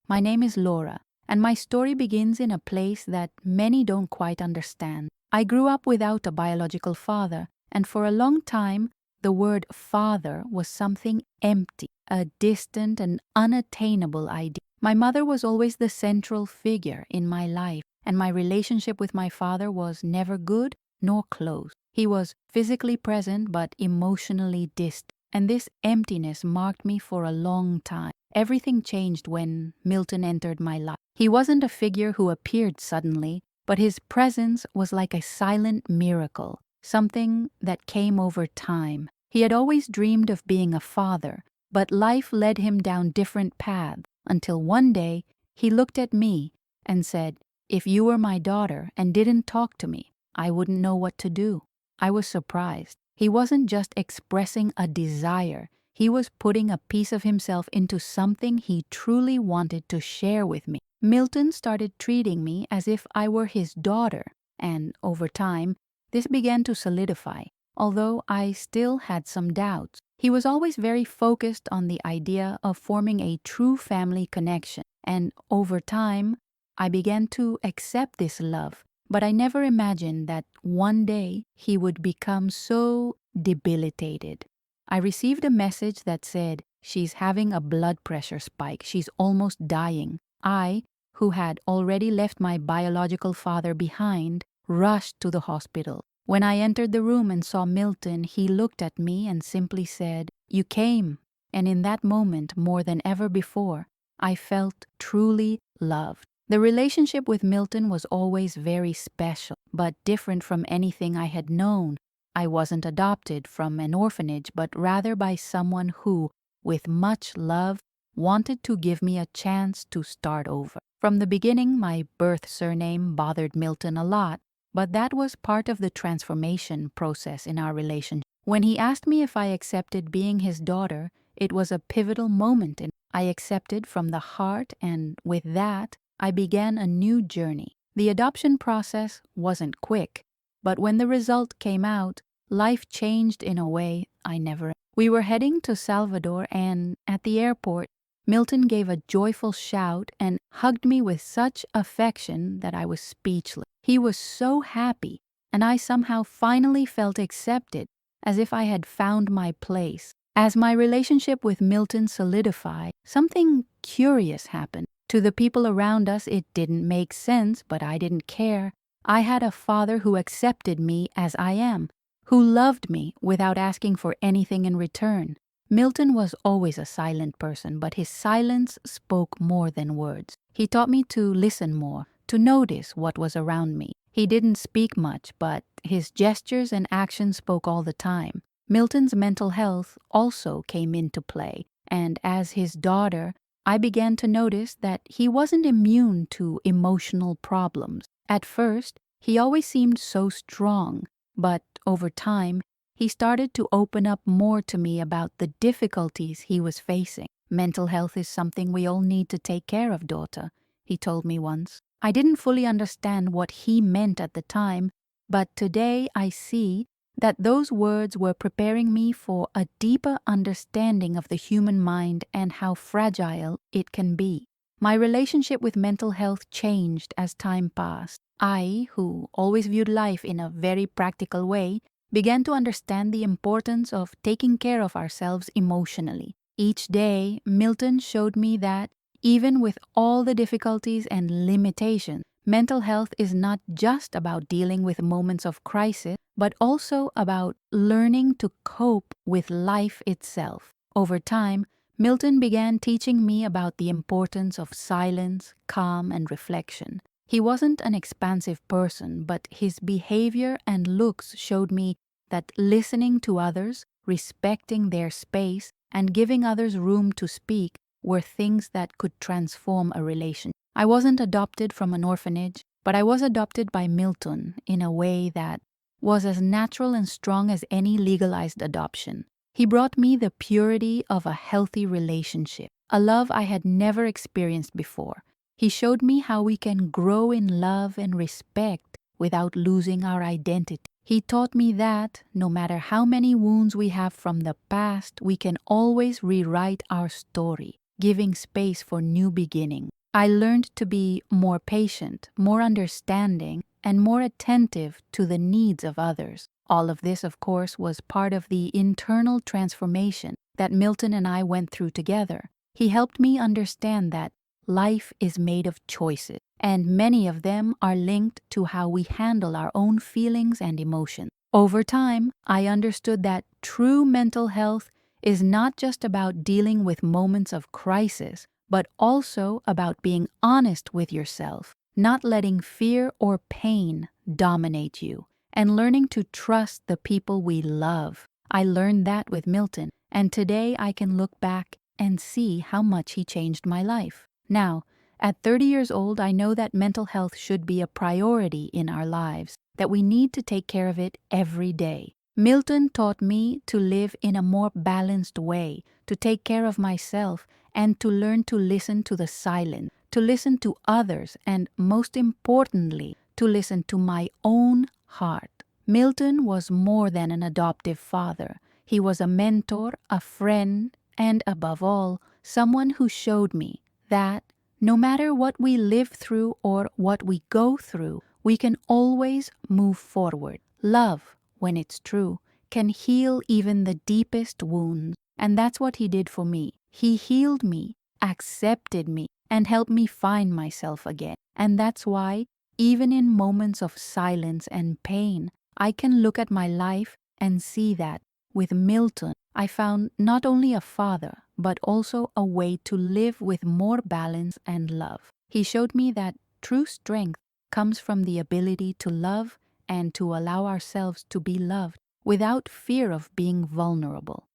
My name is Laura, and my story begins in a place that many don't quite understand. I grew up without a biological father, and for a long time, the word father was something empty, a distant and unattainable idea. My mother was always the central figure in my life, and my relationship with my father was never good nor close. He was physically present but emotionally distant, and this emptiness marked me for a long time. Everything changed when Milton entered my life. He wasn't a figure who appeared suddenly, but his presence was like a silent miracle, something that came over time. He had always dreamed of being a father, but life led him down different paths until one day he looked at me and said, "If you were my daughter and didn't talk to me, I wouldn't know what to do." I was surprised. He wasn't just expressing a desire. He was putting a piece of himself into something he truly wanted to share with me. Milton started treating me as if I were his daughter, and over time, this began to solidify, although I still had some doubts. He was always very focused on the idea of forming a true family connection, and over time, I began to accept this love, but I never imagined that one day he would become so debilitated. I received a message that said, "She's having a blood pressure spike. She's almost dying." I, who had already left my biological father behind, rushed to the hospital. When I entered the room and saw Milton, he looked at me and simply said, "You came." And in that moment, more than ever before, I felt truly loved. The relationship with Milton was always very special, but different from anything I had known. I wasn't adopted from an orphanage, but rather by someone who, with much love, wanted to give me a chance to start over. From the beginning, my birth surname bothered Milton a lot, but that was part of the transformation process in our relationship. When he asked me if I accepted being his daughter, it was a pivotal moment, and I accepted from the heart, and with that, I began a new journey. The adoption process wasn't quick, but when the result came out, life changed in a way I never. We were heading to Salvador, and at the airport, Milton gave a joyful shout and hugged me with such affection that I was speechless. He was so happy, and I somehow finally felt accepted, as if I had found my place. As my relationship with Milton solidified, something curious happened. To the people around us, it didn't make sense, but I didn't care. I had a father who accepted me as I am, who loved me without asking for anything in return. Milton was always a silent person, but his silence spoke more than words. He taught me to listen more, to notice what was around me. He didn't speak much, but his gestures and actions spoke all the time. Milton's mental health also came into play, and as his daughter, I began to notice that he wasn't immune to emotional problems. At first, he always seemed so strong, but over time, he started to open up more to me about the difficulties he was facing. "Mental health is something we all need to take care of, daughter," he told me once. I didn't fully understand what he meant at the time, but today I see that those words were preparing me for a deeper understanding of the human mind and how fragile it can be. My relationship with mental health changed as time passed. I, who always viewed life in a very practical way, began to understand the importance of taking care of ourselves emotionally. Each day, Milton showed me that, even with all the difficulties and limitations, mental health is not just about dealing with moments of crisis, but also about learning to cope with life itself. Over time, Milton began teaching me about the importance of silence, calm, and reflection. He wasn't an expansive person, but his behavior and looks showed me that listening to others, respecting their space, and giving others room to speak were things that could transform a relationship. I wasn't adopted from an orphanage, but I was adopted by Milton in a way that was as natural and strong as any legalized adoption. He brought me the purity of a healthy relationship, a love I had never experienced before. He showed me how we can grow in love and respect without losing our identity. He taught me that, no matter how many wounds we have from the past, we can always rewrite our story, giving space for new beginnings. I learned to be more patient, more understanding, and more attentive to the needs of others. All of this, of course, was part of the internal transformation that Milton and I went through together. He helped me understand that life is made of choices, and many of them are linked to how we handle our own feelings and emotions. Over time, I understood that true mental health is not just about dealing with moments of crisis, but also about being honest with yourself, not letting fear or pain dominate you, and learning to trust the people we love. I learned that with Milton, and today I can look back and see how much he changed my life. Now, at 30 years old, I know that mental health should be a priority in our lives, that we need to take care of it every day. Milton taught me to live in a more balanced way, to take care of myself, and to learn to listen to the silence, to listen to others, and most importantly, to listen to my own heart. Milton was more than an adoptive father. He was a mentor, a friend, and above all, someone who showed me that no matter what we live through or what we go through, we can always move forward. Love, when it's true, can heal even the deepest wounds. And that's what he did for me. He healed me, accepted me, and helped me find myself again. And that's why, even in moments of silence and pain, I can look at my life and see that with Milton, I found not only a father, but also a way to live with more balance and love. He showed me that true strength comes from the ability to love and to allow ourselves to be loved without fear of being vulnerable.